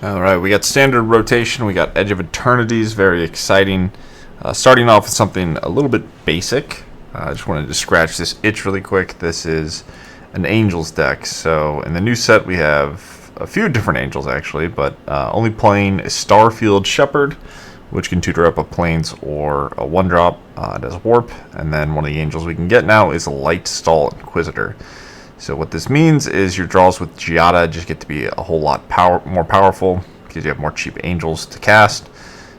Alright, we got standard rotation, we got Edge of Eternities, very exciting. Starting off with something a little bit basic. I just wanted to scratch this itch really quick. This is an Angels deck. So in the new set we have a few different Angels actually, but only playing a Starfield Shepherd, which can tutor up a Plains or a 1-drop. It has Warp, and then one of the Angels we can get now is a Lightstall Inquisitor. So what this means is your draws with Giada just get to be a whole lot more powerful because you have more cheap Angels to cast.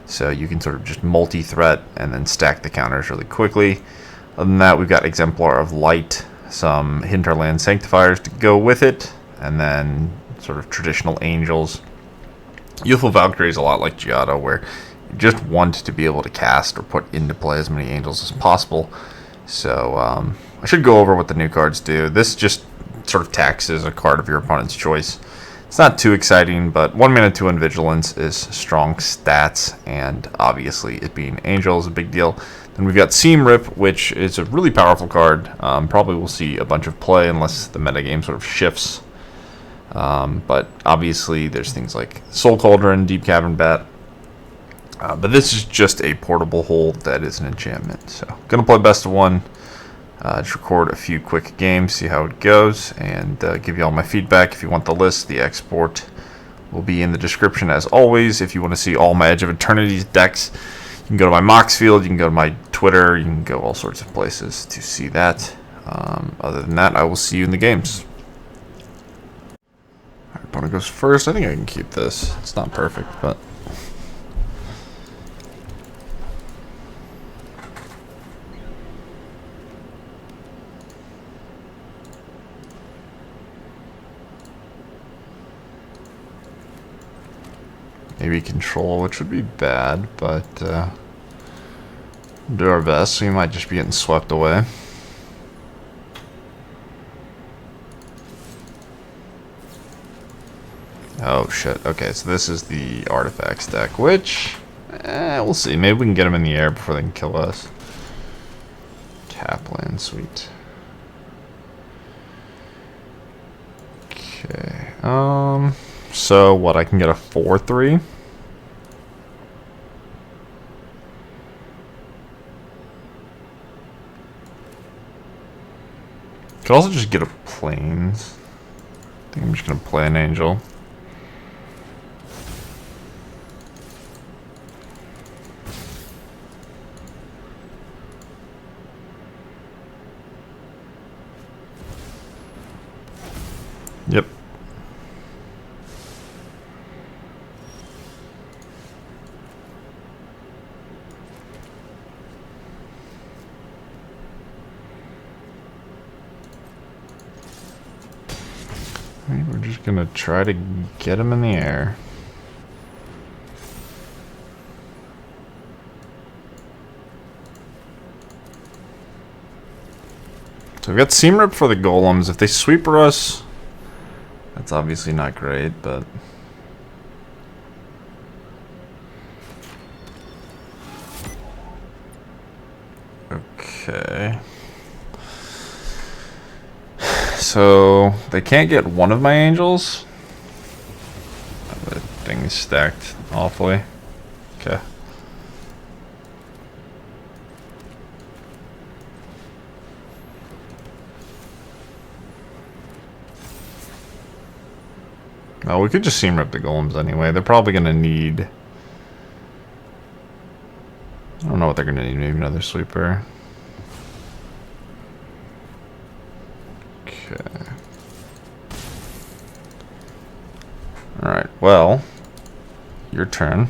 So you can sort of just multi-threat and then stack the counters really quickly. Other than that, we've got Exemplar of Light, some Hinterland Sanctifiers to go with it, and then sort of traditional Angels. Youthful Valkyrie is a lot like Giada, where you just want to be able to cast or put into play as many Angels as possible. So I should go over what the new cards do. This just sort of taxes a card of your opponent's choice. It's not too exciting, but 1 mana, 2 Vigilance is strong stats, and obviously it being Angel is a big deal. Then we've got Seam Rip, which is a really powerful card. Probably will see a bunch of play unless the metagame sort of shifts. But obviously there's things like Soul Cauldron, Deep Cavern Bat. But this is just a portable hold that is an enchantment. So gonna play best of one. Just record a few quick games, see how it goes, and give you all my feedback. If you want the list, the export will be in the description as always. If you want to see all my Edge of Eternities decks, you can go to my Mox field, you can go to my Twitter, you can go all sorts of places to see that. Other than that, I will see you in the games. Alright, opponent goes first. I think I can keep this. It's not perfect, but... maybe control, which would be bad, but do our best. We might just be getting swept away. Oh shit. Okay, so this is the artifacts deck, which we'll see. Maybe we can get them in the air before they can kill us. Tap land, sweet. Okay. So what? I can get a 4/3. Could also just get a Plains. I think I'm just gonna play an Angel. Yep. We're just gonna try to get him in the air. So we've got Seam Rip for the Golems. If they sweeper us, that's obviously not great, but... okay. So they can't get one of my Angels. The thing is stacked awfully. Okay. Well, we could just Seam Rip the Golems anyway. They're probably gonna need... I don't know what they're gonna need. Maybe another sweeper. Okay. Alright, well, your turn.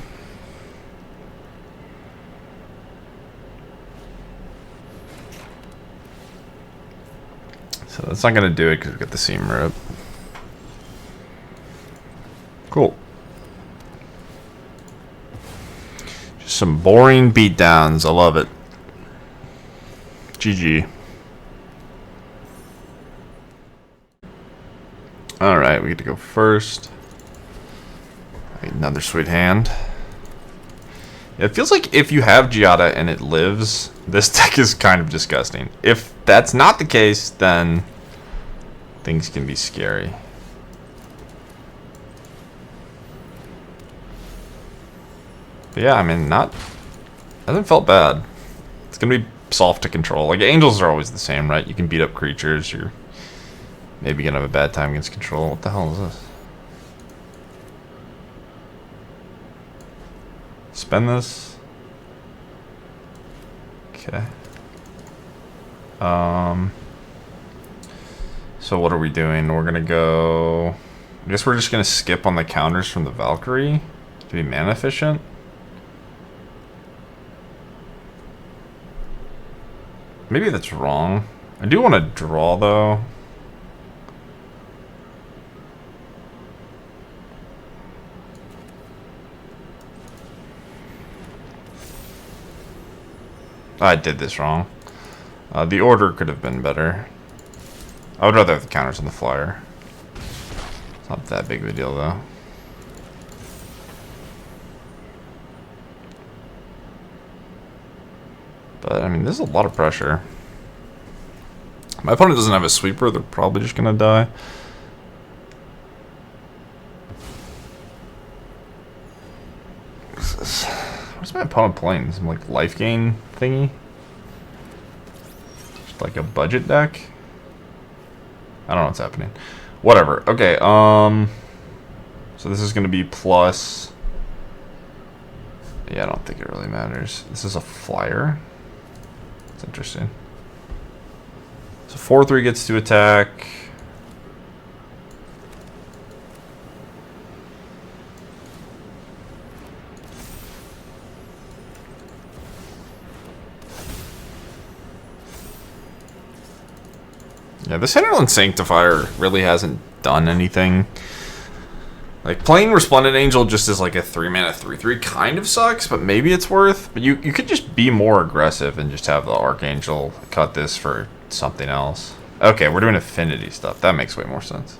So that's not going to do it because we got the Seam Rip. Cool. Just some boring beatdowns. I love it. GG. Alright, we get to go first. Another sweet hand. It feels like if you have Giada and it lives, this deck is kind of disgusting. If that's not the case, then things can be scary. But yeah, I mean, hasn't felt bad. It's gonna be soft to control. Like, angels are always the same, right? You can beat up creatures. You're maybe gonna have a bad time against control. What the hell is this? Spend this. Okay. So what are we doing? We're gonna go... I guess we're just gonna skip on the counters from the Valkyrie to be mana efficient. Maybe that's wrong. I do want to draw, though. I did this wrong. The order could have been better. I would rather have the counters on the flyer. It's not that big of a deal, though. But, I mean, this is a lot of pressure. My opponent doesn't have a sweeper. They're probably just going to die. What's my opponent playing? Some, like, life gain thingy? Just like a budget deck? I don't know what's happening. Whatever. Okay, so this is going to be plus... Yeah, I don't think it really matters. This is a flyer. That's interesting. So 4/3 gets to attack. Yeah, this Hinterland Sanctifier really hasn't done anything. Like, playing Resplendent Angel just as like a 3-mana 3/3 kind of sucks, but maybe it's worth. But you could just be more aggressive and just have the Archangel cut this for something else. Okay, we're doing affinity stuff. That makes way more sense.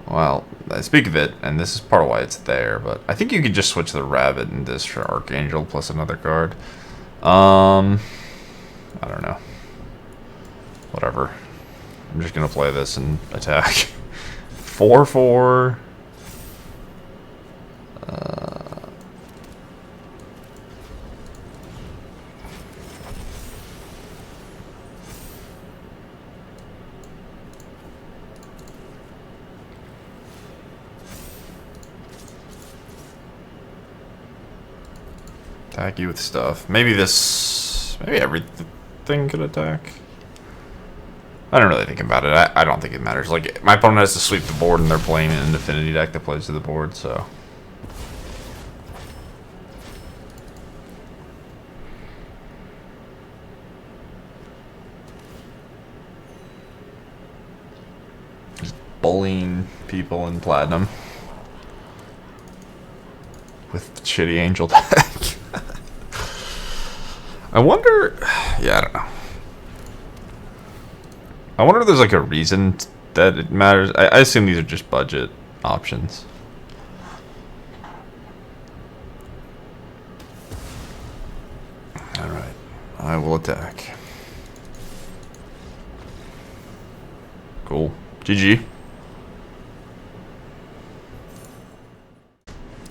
Well, I speak of it, and this is part of why it's there, but I think you could just switch the Rabbit and this for Archangel plus another card. I don't know. Whatever. I'm just gonna play this and attack. 4/4. Attack you with stuff. Maybe this... Maybe everything could attack. I don't really think about it. I don't think it matters. Like, my opponent has to sweep the board, and they're playing an affinity deck that plays to the board, so... Just bullying people in Platinum. With shitty Angel deck. I wonder... Yeah, I don't know. I wonder if there's like a reason that it matters. I assume these are just budget options. Alright. I will attack. Cool. GG.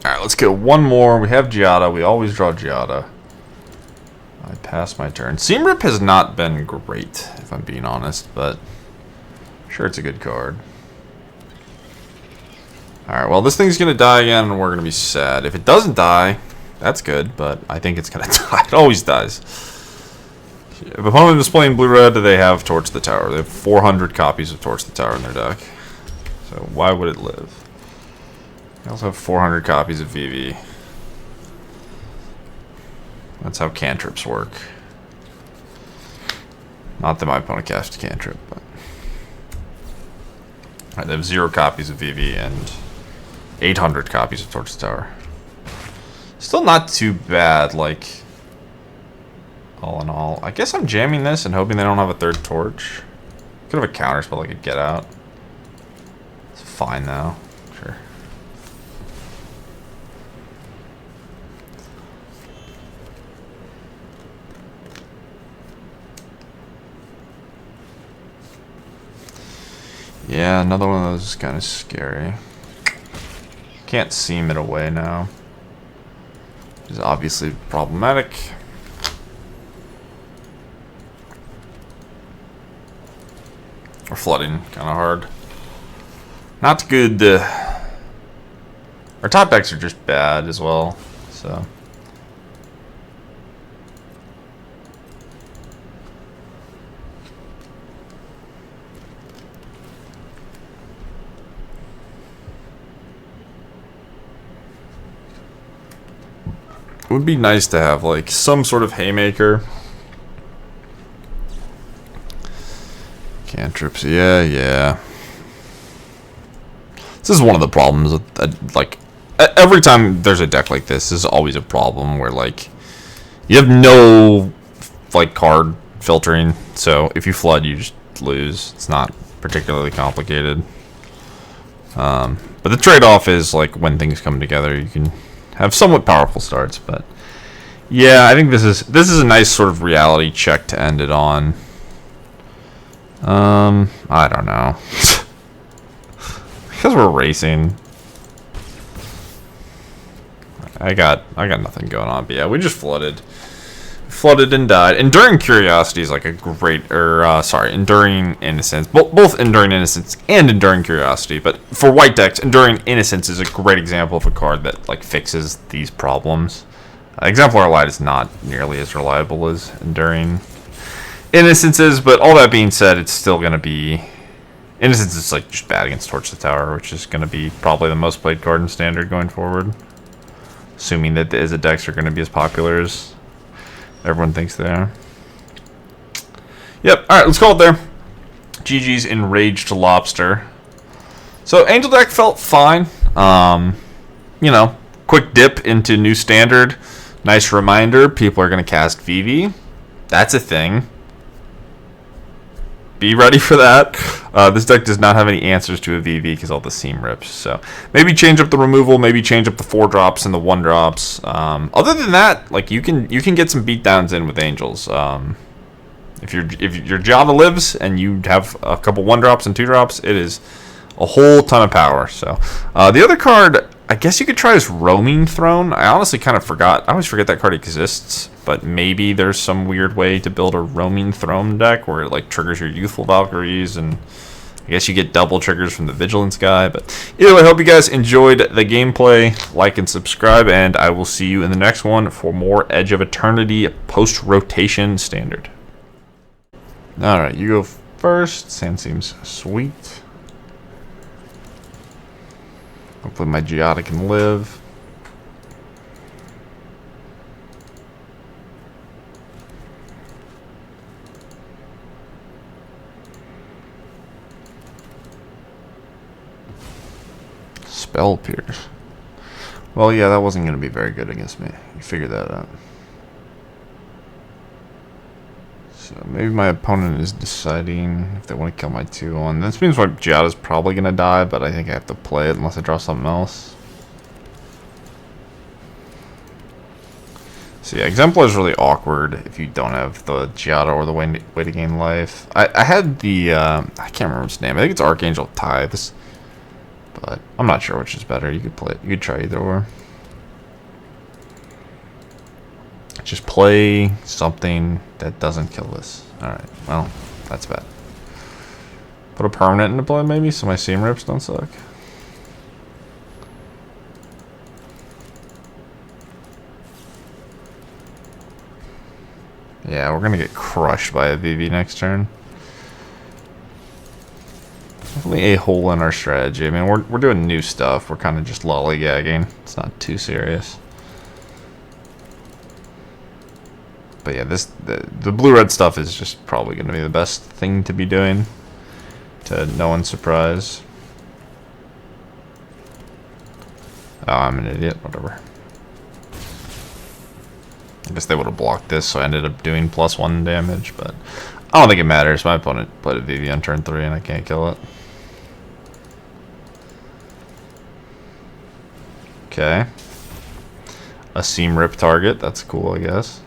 Alright, let's get one more. We have Giada. We always draw Giada. I passed my turn. Seam Rip has not been great, if I'm being honest, but sure, it's a good card. Alright, well, this thing's going to die again, and we're going to be sad. If it doesn't die, that's good, but I think it's going to die. It always dies. If opponent is playing blue-red, they have Torch the Tower. They have 400 copies of Torch the Tower in their deck. So why would it live? They also have 400 copies of VV. That's how cantrips work. Not that my opponent cast a cantrip, but... Alright, they have 0 copies of VV and 800 copies of Torch the Tower. Still not too bad, like... All in all. I guess I'm jamming this and hoping they don't have a third torch. Could have a counter spell like a get out. It's fine though. Sure. Yeah, another one of those is kind of scary. Can't seam it away now. is obviously problematic. We're flooding kind of hard. Not good. Our top decks are just bad as well, so. It would be nice to have like some sort of haymaker. Cantrips, yeah. This is one of the problems with, like, every time there's a deck like this is always a problem where, like, you have no, like, card filtering. So if you flood, you just lose. It's not particularly complicated. But the trade-off is, like, when things come together, you can have somewhat powerful starts. But yeah, I think this is a nice sort of reality check to end it on. I don't know. Because we're racing. I got nothing going on, but yeah, we just flooded. Flooded and died. Enduring Curiosity is like a great, Enduring Innocence. Both Enduring Innocence and Enduring Curiosity, but for white decks, Enduring Innocence is a great example of a card that like fixes these problems. Exemplar of Light is not nearly as reliable as Enduring Innocences, but all that being said, it's still going to be... Innocence is like just bad against Torch the Tower, which is going to be probably the most played card in Standard going forward. Assuming that the Izzet decks are going to be as popular as everyone thinks they are. Yep, alright, let's call it there. GG's Enraged Lobster. So, Angel deck felt fine. You know, quick dip into new Standard. Nice reminder, people are going to cast VV. That's a thing. Be ready for that. This deck does not have any answers to a VV because all the seam rips. So maybe change up the removal, maybe change up the 4-drops and the 1-drops. Other than that, like you can get some beatdowns in with Angels. If your Giada lives and you have a couple 1-drops and 2-drops, it is a whole ton of power. So the other card, I guess you could try is Roaming Throne. I honestly kind of forgot. I always forget that card exists. But maybe there's some weird way to build a Roaming Throne deck where it like triggers your Youthful Valkyries, and I guess you get double triggers from the Vigilance guy. But either way, I hope you guys enjoyed the gameplay. Like and subscribe, and I will see you in the next one for more Edge of Eternity post-rotation Standard. Alright, you go first. Sand seems sweet. Hopefully my Giada can live. Spell Pierce. Well, yeah, that wasn't going to be very good against me. You figured that out. So maybe my opponent is deciding if they want to kill my 2-1. This means my Giada's probably going to die, but I think I have to play it unless I draw something else. So yeah, Exemplar is really awkward if you don't have the Giada or the way to gain life. I had the, I can't remember its name. I think it's Archangel Tithes. But I'm not sure which is better. You could play it. You could try either or. Just play something that doesn't kill this. Alright, well, that's bad. Put a permanent into play maybe so my seam rips don't suck. Yeah, we're gonna get crushed by a VV next turn. Definitely a hole in our strategy. I mean, we're doing new stuff. We're kind of just lollygagging. It's not too serious. But yeah, the blue-red stuff is just probably going to be the best thing to be doing, to no one's surprise. Oh, I'm an idiot. Whatever. I guess they would have blocked this, so I ended up doing +1 damage, but I don't think it matters. My opponent played a VV on turn 3, and I can't kill it. Okay. A seam rip target. That's cool, I guess.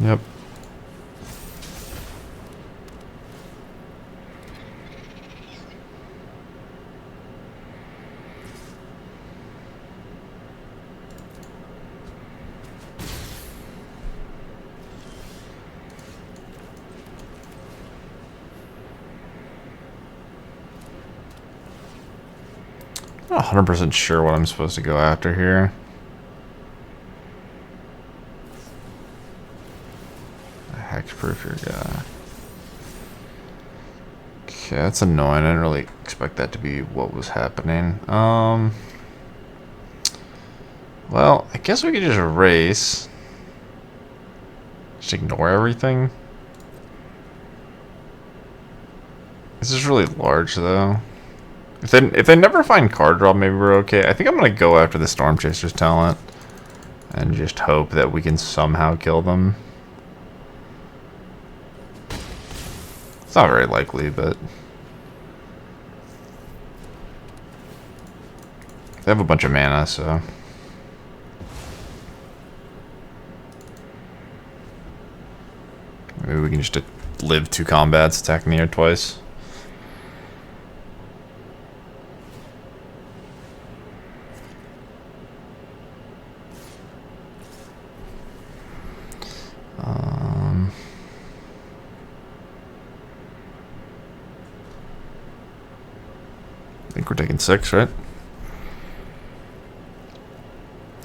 Yep. I'm not 100% sure what I'm supposed to go after here. Hexproof your guy. Okay, that's annoying. I didn't really expect that to be what was happening. Well, I guess we could just erase. Just ignore everything. This is really large, though. If they never find card draw, maybe we're okay. I think I'm gonna go after the Storm Chaser's talent and just hope that we can somehow kill them. It's not very likely, but they have a bunch of mana, so maybe we can just live 2 combats, attacking the air twice. I think we're taking 6, right?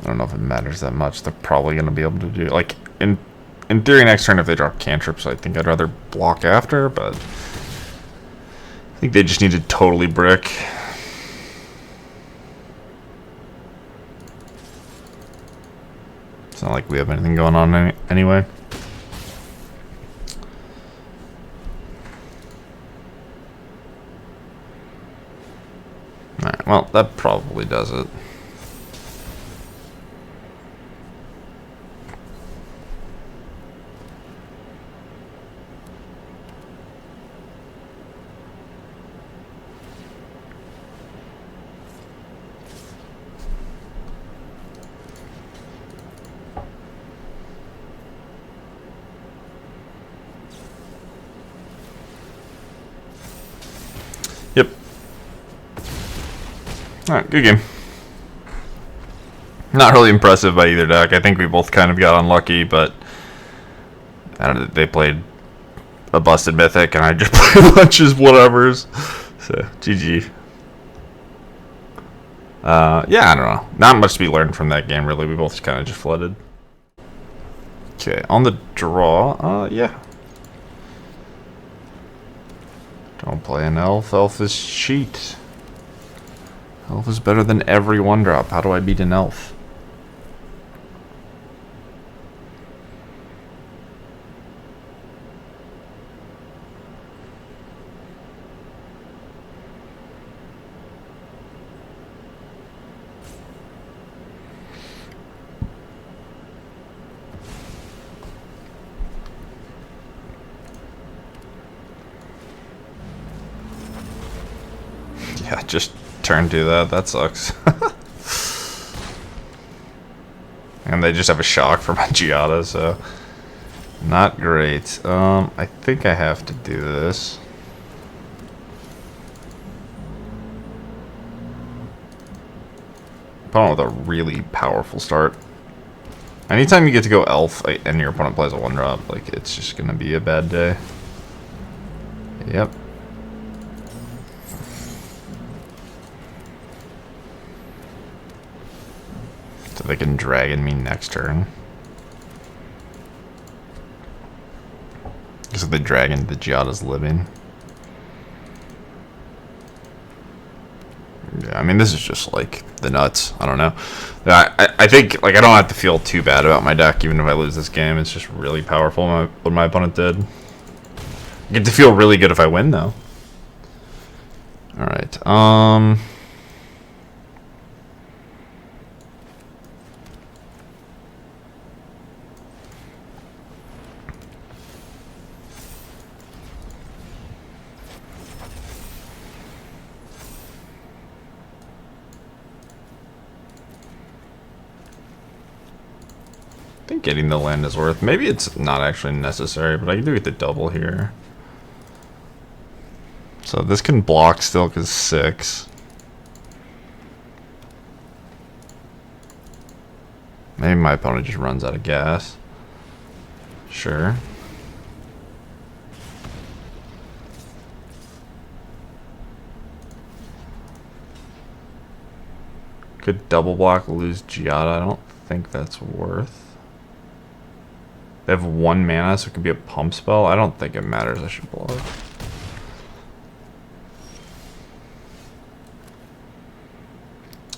I don't know if it matters that much. They're probably going to be able to do... Like, in theory, next turn, if they draw cantrips, I think I'd rather block after, but... I think they just need to totally brick. It's not like we have anything going on anyway. Alright, well, that probably does it. Yep. Alright, good game. Not really impressive by either deck. I think we both kind of got unlucky, but I don't know, they played a busted mythic and I just played a bunch of whatevers. So, GG. Yeah, I don't know. Not much to be learned from that game, really. We both kind of just flooded. Okay, on the draw, yeah. Don't play an elf. Elf is cheat. Elf is better than every 1-drop. How do I beat an elf? Yeah, just turn 2 that. That sucks. And they just have a shock for my Giada, so not great. I think I have to do this. Opponent with a really powerful start. Anytime you get to go elf and your opponent plays a 1-drop, like, it's just gonna be a bad day. Yep. So they can dragon me next turn. Because if they dragon, the Giada's living. Yeah, I mean, this is just like the nuts. I don't know. I think, like, I don't have to feel too bad about my deck, even if I lose this game. It's just really powerful what my opponent did. I get to feel really good if I win, though. Alright, I think getting the land is worth. Maybe it's not actually necessary, but I do get the double here. So this can block still because 6. Maybe my opponent just runs out of gas. Sure. Could double block, lose Giada. I don't think that's worth. They have 1 mana, so it could be a pump spell. I don't think it matters. I should block.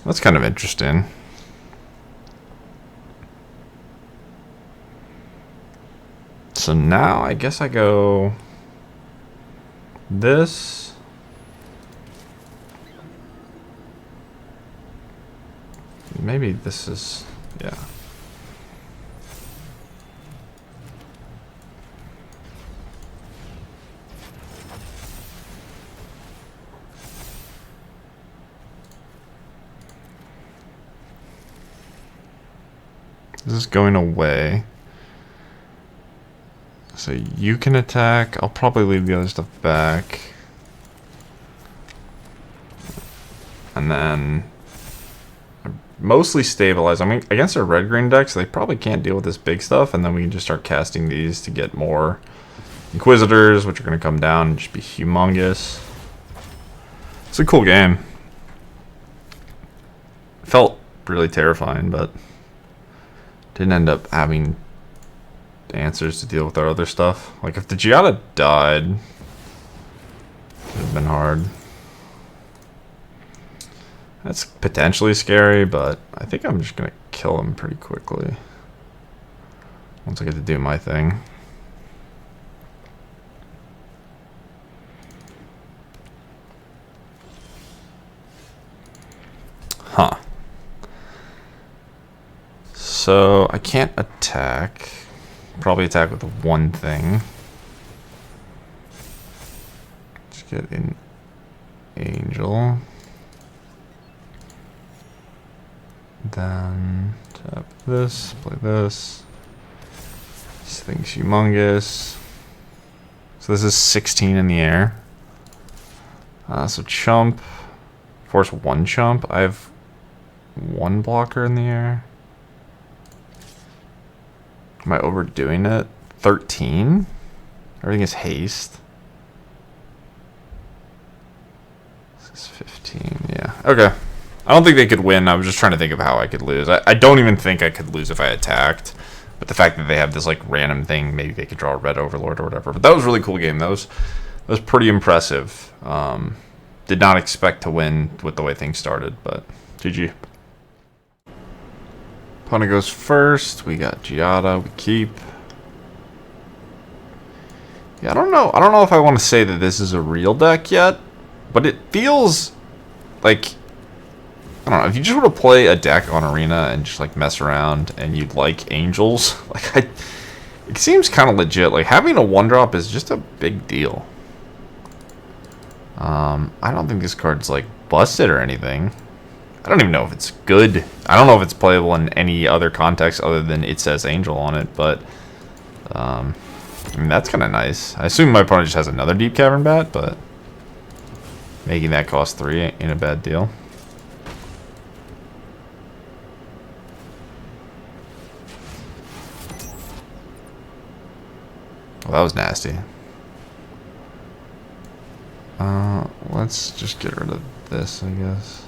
That's kind of interesting. So now I guess I go this. Maybe this is, yeah. This is going away. So you can attack. I'll probably leave the other stuff back. And then mostly stabilize. I mean, against our red-green decks, they probably can't deal with this big stuff, and then we can just start casting these to get more Inquisitors, which are going to come down and just be humongous. It's a cool game. Felt really terrifying, but didn't end up having answers to deal with our other stuff. Like, if the Giada died, it would have been hard. That's potentially scary, but I think I'm just going to kill him pretty quickly once I get to do my thing. Huh. So I can't attack. Probably attack with one thing. Just get an Angel. Then tap this, play this. This thing's humongous. So this is 16 in the air. So chump. Force 1 chump. I have 1 blocker in the air. Am I overdoing it? 13? Everything is haste. This is 15, yeah. Okay. I don't think they could win. I was just trying to think of how I could lose. I don't even think I could lose if I attacked. But the fact that they have this like random thing, maybe they could draw a red overlord or whatever. But that was a really cool game. That was pretty impressive. Did not expect to win with the way things started, but GG. Opponent goes first. We got Giada. We keep. Yeah, I don't know. I don't know if I want to say that this is a real deck yet, but it feels like, I don't know, if you just want to play a deck on Arena and just like mess around and you'd like Angels, like it seems kind of legit. Like having a 1-drop is just a big deal. I don't think this card's like busted or anything. I don't even know if it's good. I don't know if it's playable in any other context other than it says Angel on it, but I mean, that's kind of nice. I assume my opponent just has another Deep Cavern Bat, but making that cost 3 ain't a bad deal. Well, that was nasty. Let's just get rid of this, I guess.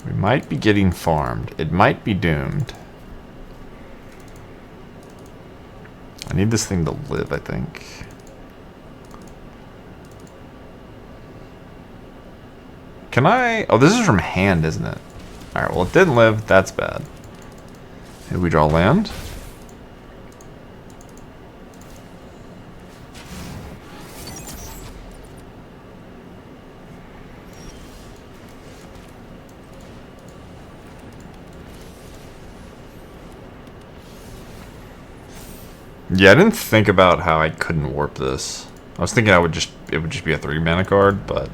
We might be getting farmed. It might be doomed. I need this thing to live, I think. Can I? Oh, this is from hand, isn't it? Alright, well, it didn't live. That's bad. Did we draw land? Yeah, I didn't think about how I couldn't warp this. I was thinking it would just be a 3-mana card, but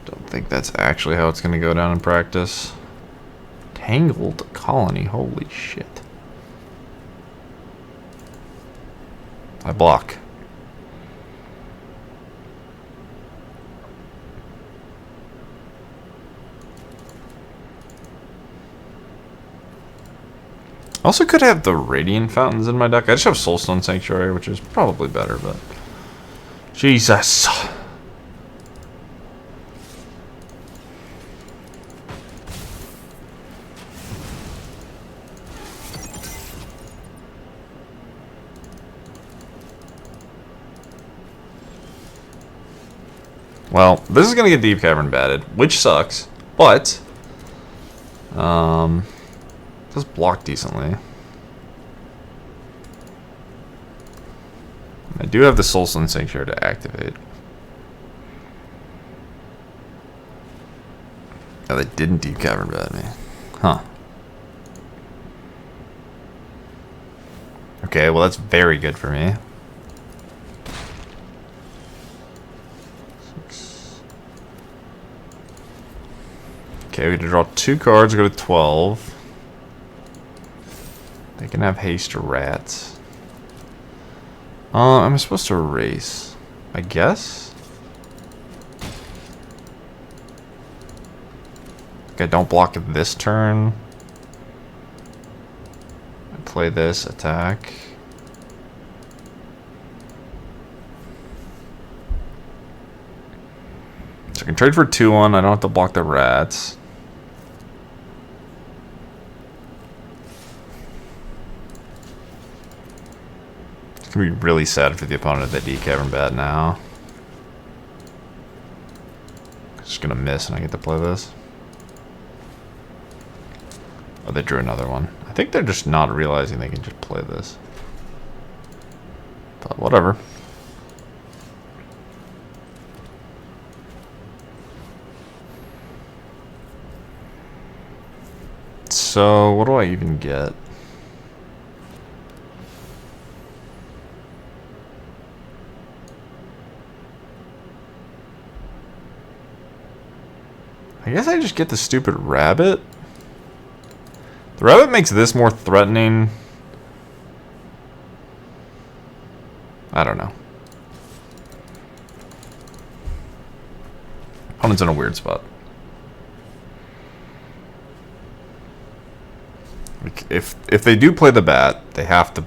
don't think that's actually how it's going to go down in practice. Tangled Colony, holy shit. I block. I also could have the Radiant Fountains in my deck. I just have Soulstone Sanctuary, which is probably better, but... Jesus. Well, this is going to get Deep Cavern batted, which sucks, but... it does block decently. I do have the Soulstone Sanctuary to activate. Oh, they didn't Deep Cavern bat me. Huh. Okay, well that's very good for me. 6. Okay, we can draw 2 cards, go to 12. They can have haste or rats. Am I supposed to erase? I guess? Okay, don't block it this turn. I play this, attack. So I can trade for 2-1, I don't have to block the rats. It's gonna be really sad for the opponent if they Deep Cavern bat now. Just gonna miss and I get to play this. Oh, they drew another one. I think they're just not realizing they can just play this. But whatever. So, what do I even get? I guess I just get the stupid rabbit. The rabbit makes this more threatening. I don't know. Opponent's in a weird spot. If they do play the bat, they have to...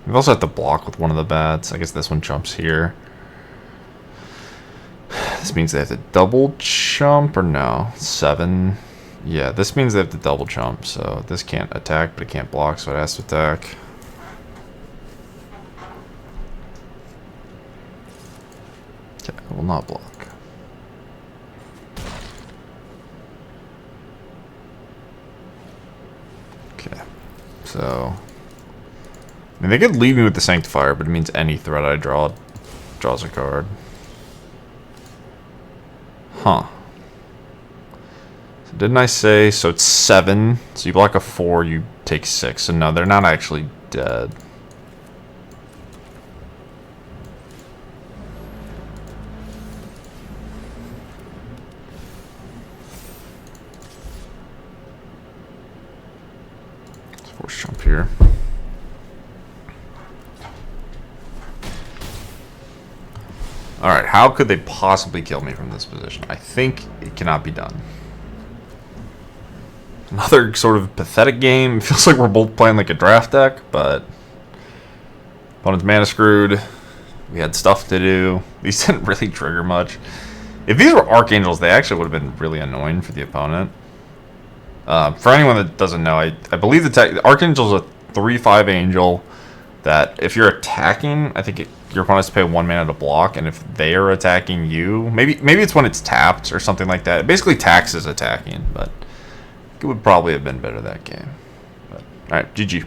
We also have to block with one of the bats. I guess this one jumps here. This means they have to double jump or no? 7. Yeah, this means they have to double jump. So this can't attack, but it can't block, so it has to attack. Okay, I will not block. Okay, so... I mean, they could leave me with the Sanctifier, but it means any threat I draw draws a card. Huh. So didn't I say, so it's 7, so you block a 4, you take 6. So no, they're not actually dead. Let's force jump here. Alright, how could they possibly kill me from this position? I think it cannot be done. Another sort of pathetic game. It feels like we're both playing like a draft deck, but... Opponent's mana screwed. We had stuff to do. These didn't really trigger much. If these were Archangels, they actually would have been really annoying for the opponent. For anyone that doesn't know, I believe the Archangel's a 3/5 angel that if you're attacking, I think your opponent has to pay 1 mana to block, and if they are attacking you, maybe it's when it's tapped or something like that. It basically taxes attacking, but it would probably have been better that game. But, all right, GG.